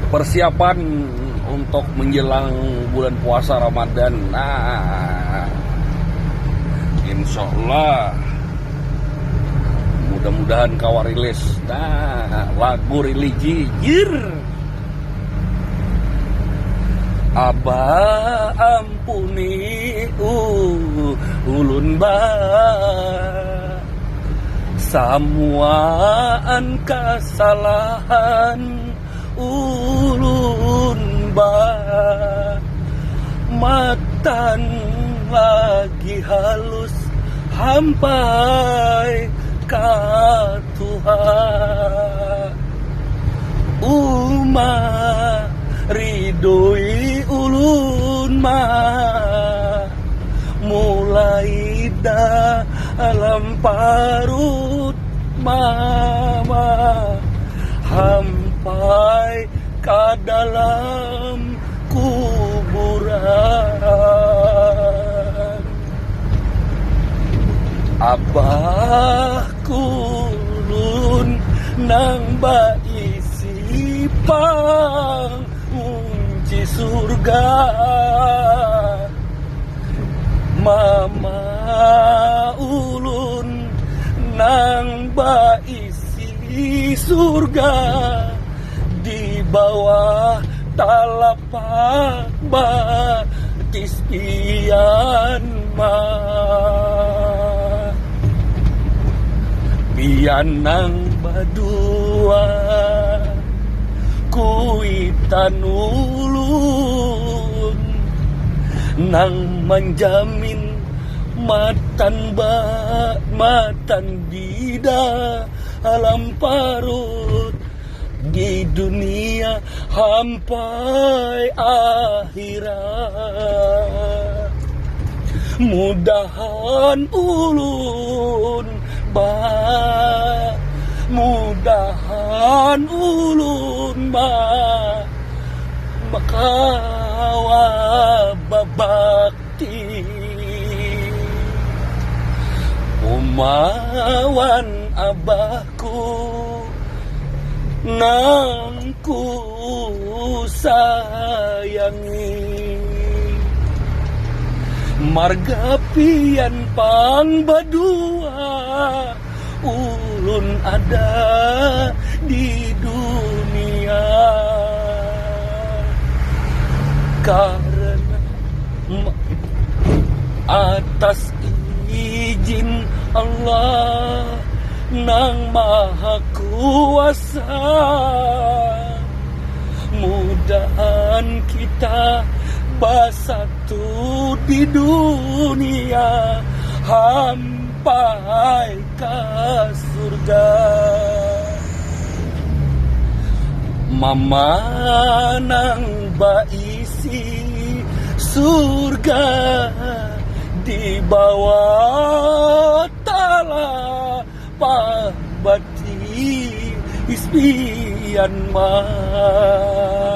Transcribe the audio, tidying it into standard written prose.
persiapan untuk menjelang bulan puasa Ramadan. Nah, insya Allah mudah-mudahan kawa rilis. Nah, lagu religi jir. Abah ampuni ulun ba samuaan kesalahan ulun ba matan lagi halus hampai ka Tuhan ridhoi ulun mah mulai dalam parut mama hampai ke dalam kuburan. Abah kulun nang baisi pang kunci surga, mama ulun nang baisi surga di bawah talapak batis pian mah pian nang badua kuitan ulun nang menjamin matan di dalam parut di dunia sampai akhirat. Mudahan ulun mudahan ulun makawa babakti umawan abahku nang ku sayangi marga pian pang badua ulun ada di dunia karena atas izin Allah nang maha kuasa mudahan kita bersatu di dunia sampai ke surga. Mama nang baisi surga di bawah talapak bati ispian mah